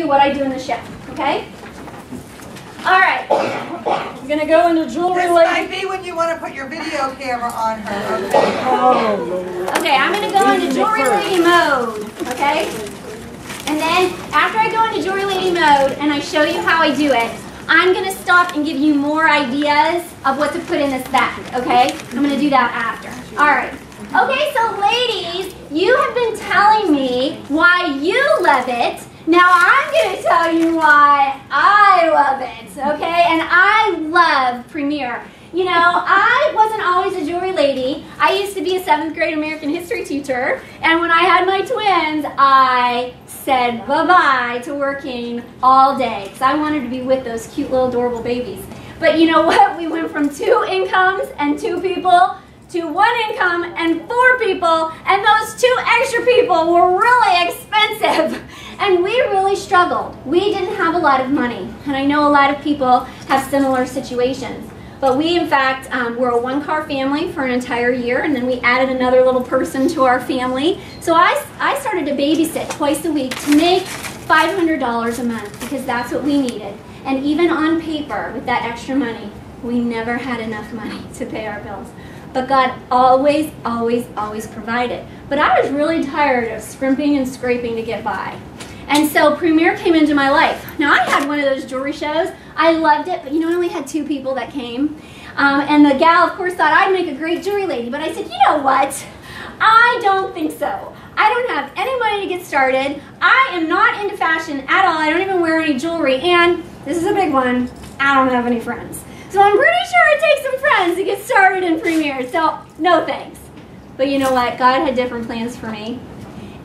you what I do in the show, okay? All right, we're gonna go into jewelry. This might be when you want to put your video camera on her. Okay. Okay, I'm gonna go into jewelry lady mode, okay? And then after I go into jewelry lady mode and I show you how I do it, I'm gonna stop and give you more ideas of what to put in this bag, okay? I'm gonna do that after. All right. Okay, so ladies, you have been telling me why you love it. Now I'm going to tell you why I love it, okay? And I love Premier. You know, I wasn't always a jewelry lady. I used to be a 7th grade American history teacher, and when I had my twins, I said bye-bye to working all day because I wanted to be with those cute little adorable babies. But you know what? We went from 2 incomes and 2 people to 1 income and 4 people, and those 2 extra people were really expensive. And we really struggled. We didn't have a lot of money, and I know a lot of people have similar situations. But we, in fact, were a 1-car family for an entire year, and then we added another little person to our family. So I started to babysit twice a week to make $500 a month because that's what we needed. And even on paper, with that extra money, we never had enough money to pay our bills. But God always, always, always provided. But I was really tired of scrimping and scraping to get by. And so Premier came into my life. Now I had one of those jewelry shows. I loved it, but you know, I only had 2 people that came. And the gal, of course, thought I'd make a great jewelry lady. But I said, you know what? I don't think so. I don't have any money to get started. I am not into fashion at all. I don't even wear any jewelry. And this is a big one, I don't have any friends. So I'm pretty sure it takes some friends to get started in Premier. So no thanks. But you know what? God had different plans for me.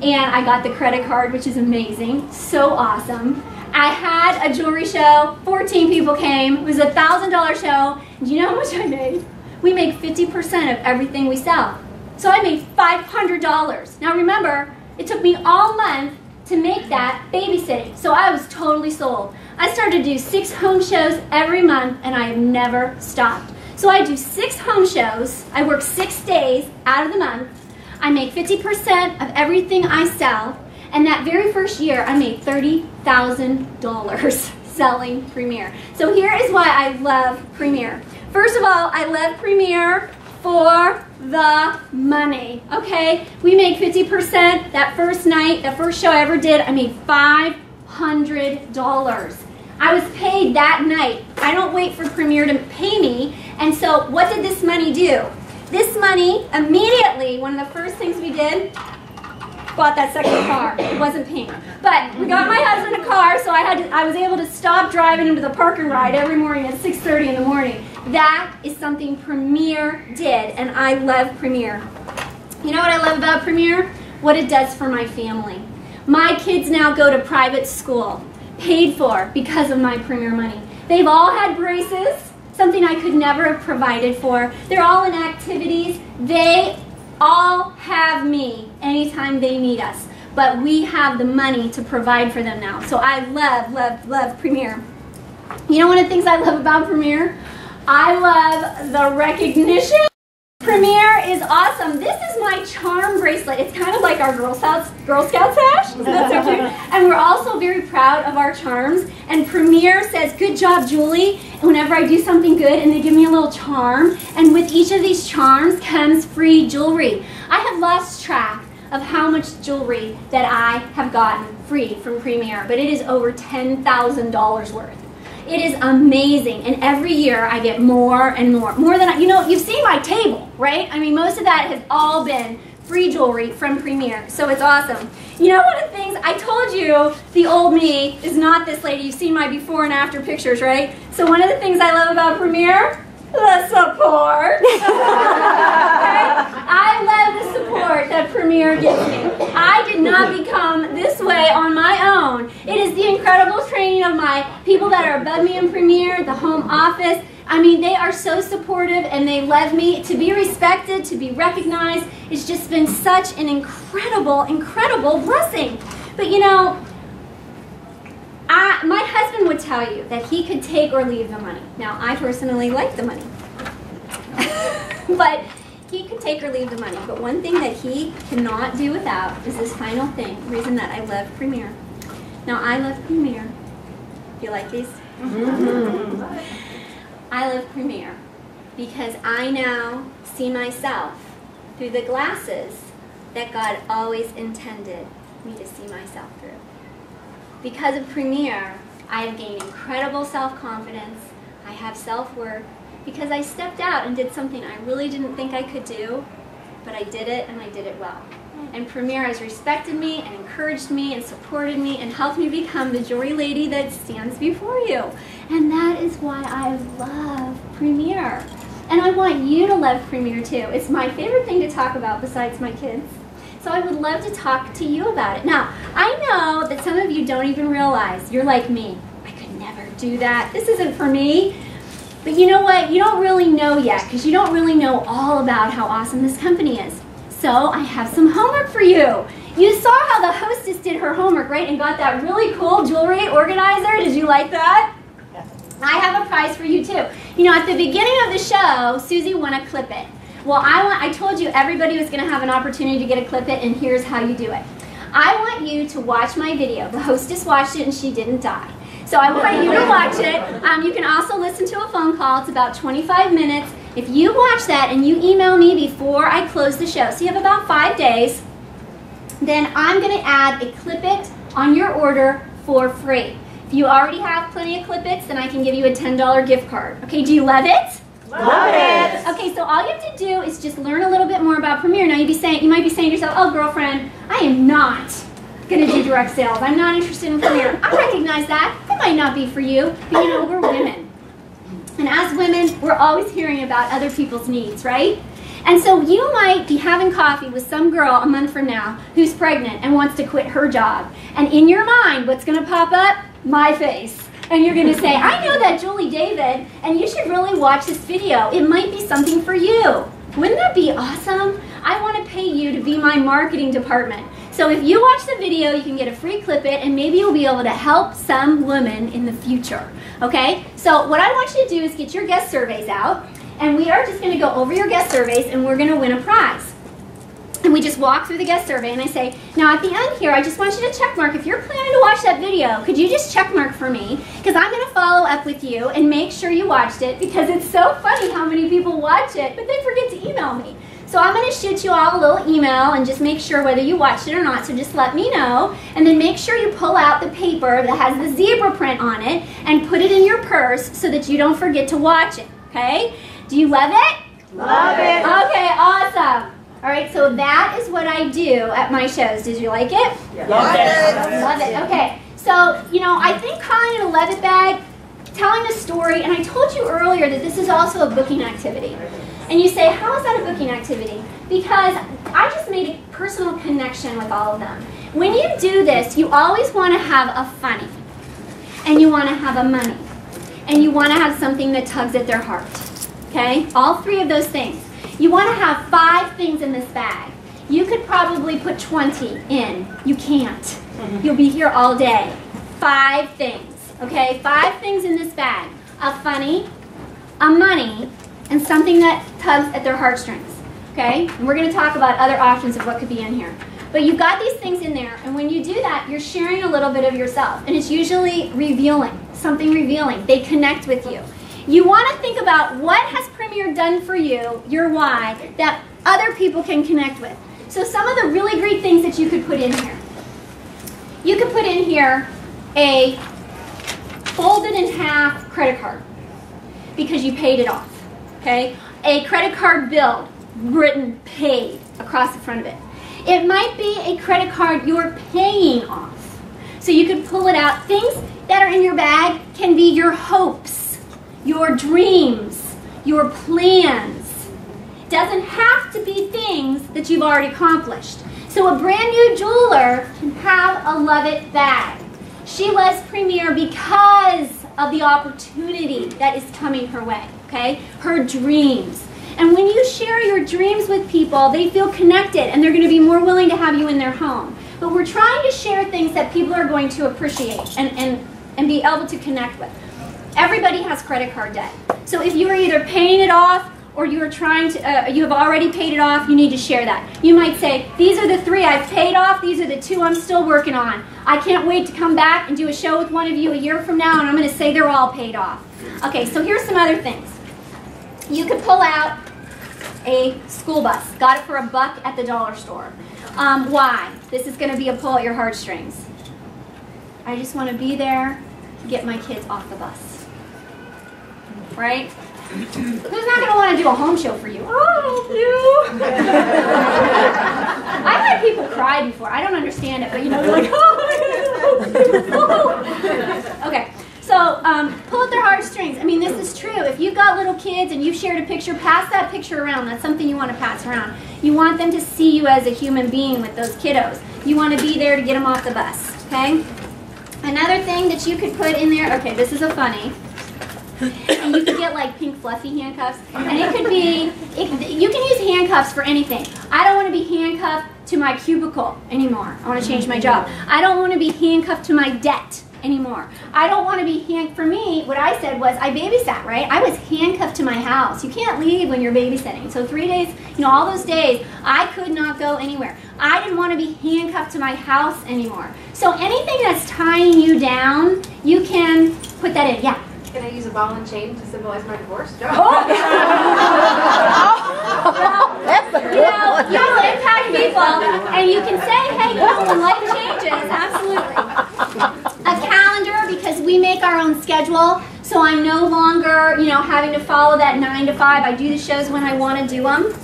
And I got the credit card, which is amazing. So awesome. I had a jewelry show. 14 people came. It was a $1,000 show. And do you know how much I made? We make 50% of everything we sell. So I made $500. Now remember, it took me all month to make that babysitting. So I was totally sold. I started to do 6 home shows every month, and I have never stopped. So I do 6 home shows. I work 6 days out of the month. I make 50% of everything I sell, and that very first year I made $30,000 selling Premier. So here is why I love Premier. First of all, I love Premier for the money, okay? We make 50%. That first night, the first show I ever did, I made $500. I was paid that night. I don't wait for Premier to pay me. And so what did this money do? This money, immediately, one of the first things we did, bought that second car. It wasn't pink. But we got my husband a car, so I was able to stop driving him to the park and ride every morning at 6:30 in the morning. That is something Premier did, and I love Premier. You know what I love about Premier? What it does for my family. My kids now go to private school, paid for because of my Premier money. They've all had braces, something I could never have provided for. They're all in activities. They all have me anytime they need us. But we have the money to provide for them now. So I love, love, love Premier. You know one of the things I love about Premier? I love the recognition. Premier is awesome. This is my charm bracelet. It's kind of like our Girl Scouts sash. Isn't that so cute? And we're also very proud of our charms. And Premier says, good job, Julie. And whenever I do something good, and they give me a little charm. And with each of these charms comes free jewelry. I have lost track of how much jewelry that I have gotten free from Premier, but it is over $10,000 worth. It is amazing, and every year I get more and more. More than you know, you've seen my table, right? I mean, most of that has all been free jewelry from Premier, so it's awesome. You know, one of the things, I told you the old me is not this lady. You've seen my before and after pictures, right? So one of the things I love about Premier, the support. Okay? I love the support that Premier gives me. I did not become this way on my own. It is the incredible training of my people that are above me in Premier, the home office. I mean, they are so supportive and they love me. To be respected, to be recognized, it's just been such an incredible, incredible blessing. But you know, my husband would tell you that he could take or leave the money. Now, I personally like the money. But he could take or leave the money. But one thing that he cannot do without is this final thing, the reason that I love Premier. Now, I love Premier. You like these? I love Premier because I now see myself through the glasses that God always intended me to see myself through. Because of Premier, I have gained incredible self-confidence. I have self-worth because I stepped out and did something I really didn't think I could do, but I did it and I did it well. And Premier has respected me and encouraged me and supported me and helped me become the jewelry lady that stands before you. And that is why I love Premier. And I want you to love Premier too. It's my favorite thing to talk about besides my kids. So I would love to talk to you about it. Now, I know that some of you don't even realize you're like me. I could never do that. This isn't for me. But you know what? You don't really know yet because you don't really know all about how awesome this company is. So I have some homework for you. You saw how the hostess did her homework, right? And got that really cool jewelry organizer. Did you like that? Yes. I have a prize for you too. You know, at the beginning of the show, Susie won a Clip It. Well, I told you everybody was going to have an opportunity to get a Clip It, and here's how you do it. I want you to watch my video. The hostess watched it and she didn't die. So I want you to watch it. You can also listen to a phone call. It's about 25 minutes. If you watch that and you email me before I close the show, so you have about 5 days, then I'm going to add a Clip It on your order for free. If you already have plenty of Clip Its, then I can give you a $10 gift card. Okay, do you love it? Love it. Okay, so all you have to do is just learn a little bit more about Premier. Now you might be saying to yourself, oh girlfriend, I am not going to do direct sales. I'm not interested in Premier. I recognize that. It might not be for you, but you know, we're women. And as women, we're always hearing about other people's needs, right? And so you might be having coffee with some girl a month from now who's pregnant and wants to quit her job. And in your mind, what's going to pop up? My face. And you're going to say, I know that Julie David, and you should really watch this video. It might be something for you. Wouldn't that be awesome? I want to pay you to be my marketing department. So if you watch the video, you can get a free Clip It, and maybe you'll be able to help some women in the future. Okay? So what I want you to do is get your guest surveys out, and we are just going to go over your guest surveys, and we're going to win a prize. And we just walk through the guest survey, and I say, now at the end here, I just want you to check mark. If you're planning to watch that video, could you just check mark for me? Because I'm going to follow up with you and make sure you watched it, because it's so funny how many people watch it, but they forget to email me. So I'm going to shoot you all a little email and just make sure whether you watched it or not, so just let me know. And then make sure you pull out the paper that has the zebra print on it and put it in your purse so that you don't forget to watch it, okay? Do you love it? Love it. Okay, awesome. All right, so that is what I do at my shows. Did you like it? Yeah. Love it. Love it. Okay, so, you know, I think calling it a Love It bag, telling a story, and I told you earlier that this is also a booking activity. And you say, how is that a booking activity? Because I just made a personal connection with all of them. When you do this, you always want to have a funny, and you want to have a money, and you want to have something that tugs at their heart. Okay? All three of those things. You want to have 5 things in this bag. You could probably put 20 in. You can't. You'll be here all day. 5 things. Okay? 5 things in this bag. A funny, a money, and something that tugs at their heartstrings. Okay? And we're going to talk about other options of what could be in here. But you've got these things in there, and when you do that, you're sharing a little bit of yourself. And it's usually revealing, something revealing. They connect with you. You want to think about what has Premier done for you, your why, that other people can connect with. So some of the really great things that you could put in here. You could put in here a folded in half credit card because you paid it off. Okay? A credit card bill written paid across the front of it. It might be a credit card you're paying off. So you could pull it out. Things that are in your bag can be your hopes, your dreams, your plans. Doesn't have to be things that you've already accomplished. So a brand new jeweler can have a Love It bag. She loves Premier because of the opportunity that is coming her way, okay? Her dreams. And when you share your dreams with people, they feel connected and they're going to be more willing to have you in their home. But we're trying to share things that people are going to appreciate and be able to connect with. Everybody has credit card debt. So if you are either paying it off or you are trying to, you have already paid it off, you need to share that. You might say, these are the 3 I've paid off, these are the 2 I'm still working on. I can't wait to come back and do a show with one of you a year from now, and I'm going to say they're all paid off. Okay, so here's some other things. You could pull out a school bus. Got it for $1 at the dollar store. Why? This is going to be a pull at your heartstrings. I just want to be there to get my kids off the bus. Right? Who's not going to want to do a home show for you? Oh, you. I've had people cry before. I don't understand it, but you know, they're like, oh. Okay. So pull at their heartstrings. I mean, this is true. If you've got little kids and you've shared a picture, pass that picture around. That's something you want to pass around. You want them to see you as a human being with those kiddos. You want to be there to get them off the bus, okay? Another thing that you could put in there, okay, this is a funny. And you could get like pink fluffy handcuffs. And it could be, you can use handcuffs for anything. I don't want to be handcuffed to my cubicle anymore. I want to change my job. I don't want to be handcuffed to my debt anymore. I don't want to be for me, what I said was, I babysat, right? I was handcuffed to my house. You can't leave when you're babysitting. So 3 days, you know, all those days, I could not go anywhere. I didn't want to be handcuffed to my house anymore. So anything that's tying you down, you can put that in. Yeah. Can I use a ball and chain to symbolize my divorce? Oh. You will impact people, and you can say, hey, when life changes, absolutely. A calendar, because we make our own schedule, so I'm no longer, you know, having to follow that 9 to 5. I do the shows when I want to do them.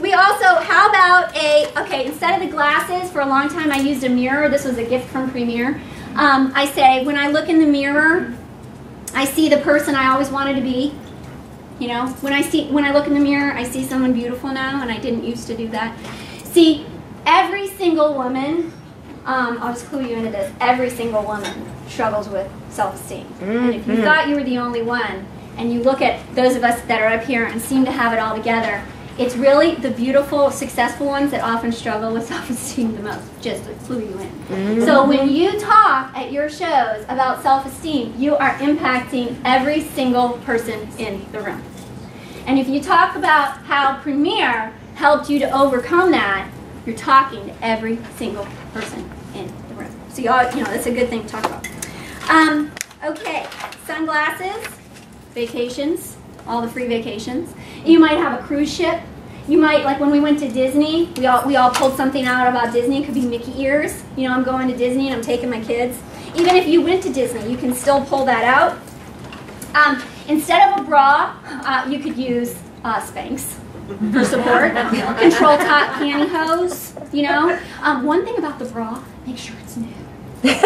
We also, how about okay, instead of the glasses, for a long time I used a mirror. This was a gift from Premier. I say, when I look in the mirror, I see the person I always wanted to be. You know, when I look in the mirror, I see someone beautiful now, and I didn't used to do that. See, every single woman, I'll just clue you into this, every single woman struggles with self-esteem. And if you thought you were the only one, and you look at those of us that are up here and seem to have it all together, it's really the beautiful, successful ones that often struggle with self-esteem the most, just to clue you in. So when you talk at your shows about self-esteem, you are impacting every single person in the room. And if you talk about how Premier helped you to overcome that, you're talking to every single person in the room. So you know, that's a good thing to talk about. Okay, sunglasses, vacations, all the free vacations. You might have a cruise ship. You might, like when we went to Disney, we all pulled something out about Disney. It could be Mickey ears. You know, I'm going to Disney and I'm taking my kids. Even if you went to Disney, you can still pull that out. Instead of a bra, you could use Spanx for support. Control top pantyhose, you know. One thing about the bra, make sure it's new. Okay?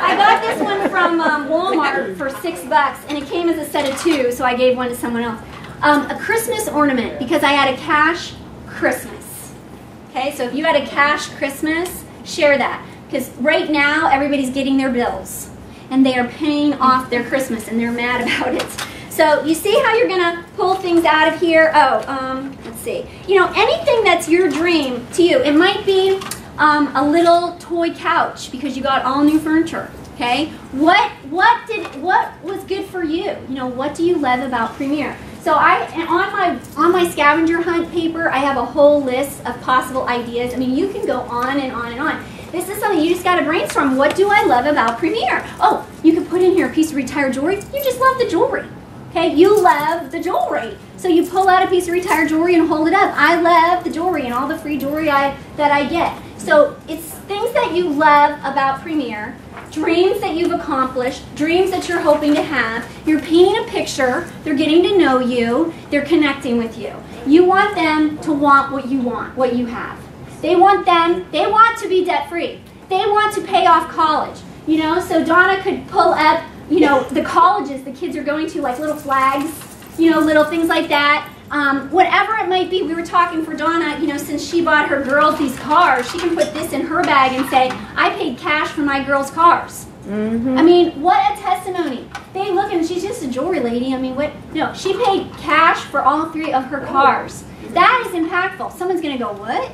I got this one from Walmart for $6, and it came as a set of 2, so I gave one to someone else. A Christmas ornament, because I had a cash Christmas. Okay, so if you had a cash Christmas, share that. Because right now, everybody's getting their bills, and they are paying off their Christmas, and they're mad about it. So you see how you're going to pull things out of here? Let's see. You know, anything that's your dream to you. It might be a little toy couch because you got all new furniture. Okay, what was good for you? You know, what do you love about Premier? So on my scavenger hunt paper, I have a whole list of possible ideas. I mean, you can go on and on and on. This is something you just got to brainstorm. What do I love about Premier? Oh, you could put in here a piece of retired jewelry. You just love the jewelry. Okay, you love the jewelry. So you pull out a piece of retired jewelry and hold it up. I love the jewelry and all the free jewelry that I get. So it's things that you love about Premier, dreams that you've accomplished, dreams that you're hoping to have. You're painting a picture. They're getting to know you. They're connecting with you. You want them to want what you want, what you have. They want to be debt-free. They want to pay off college. You know, so Donna could pull up, you know, the colleges the kids are going to, like little flags, you know, little things like that. Whatever it might be, we were talking for Donna, you know, since she bought her girls these cars, she can put this in her bag and say, I paid cash for my girls' cars. I mean, what a testimony. They look, and she's just a jewelry lady. I mean, no, she paid cash for all 3 of her cars. That is impactful. Someone's going to go, what?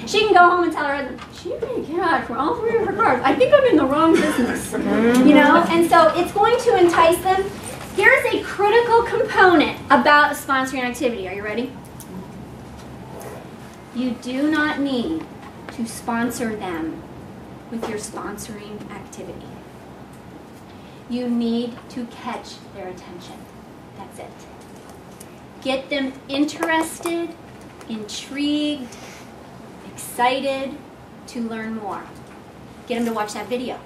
She can go home and tell her husband, she paid cash for all 3 of her cars. I think I'm in the wrong business. You know? And so it's going to entice them. Here's a critical component about a sponsoring activity. Are you ready? You do not need to sponsor them with your sponsoring activity. You need to catch their attention. That's it. Get them interested, intrigued, excited to learn more. Get them to watch that video.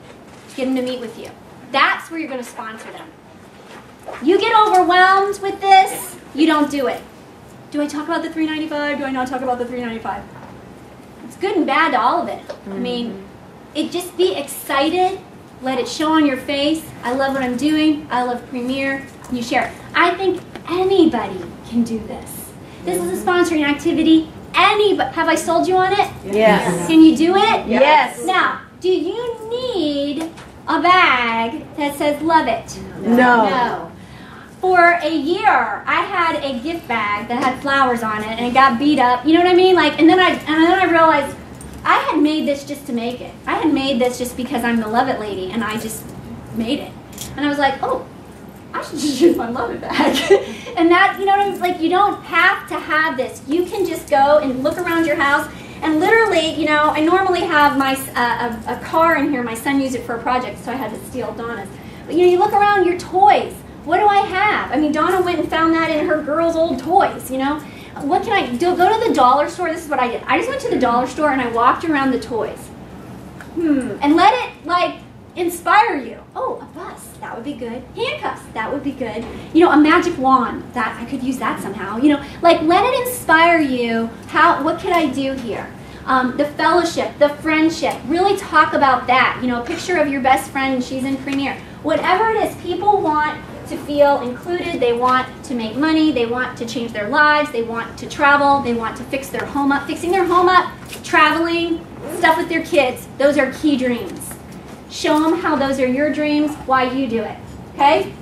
Get them to meet with you. That's where you're going to sponsor them. You get overwhelmed with this, you don't do it. Do I talk about the $3.95? Do I not talk about the $3.95? It's good and bad to all of it. I mean, just be excited. Let it show on your face. I love what I'm doing. I love Premier. You share it. I think anybody can do this. This is a sponsoring activity. Anybody. Have I sold you on it? Yes. Can you do it? Yes. Now, do you need a bag that says love it? No. For a year, I had a gift bag that had flowers on it, and it got beat up. You know what I mean? Like, and then I realized I had made this just to make it. I had made this just because I'm the Love It lady, and I just made it. And I was like, oh, I should just use my Love It bag. And that, you know what I mean? Like, you don't have to have this. You can just go and look around your house, and literally, you know, I normally have my a car in here. My son used it for a project, so I had to steal Donna's. But you know, you look around your toys. What do I have? I mean, Donna went and found that in her girls' old toys, you know. What can I do? Go to the dollar store. This is what I did. I just went to the dollar store and I walked around the toys. And let it, like, inspire you. Oh, a bus. That would be good. Handcuffs. That would be good. You know, a magic wand. That I could use that somehow. You know, like, let it inspire you. What could I do here? The fellowship, the friendship. Really talk about that. You know, a picture of your best friend. She's in Premier. Whatever it is, people want to feel included, they want to make money, they want to change their lives, they want to travel, they want to fix their home up. Fixing their home up, traveling, stuff with their kids, those are key dreams. Show them how those are your dreams, why you do it, okay?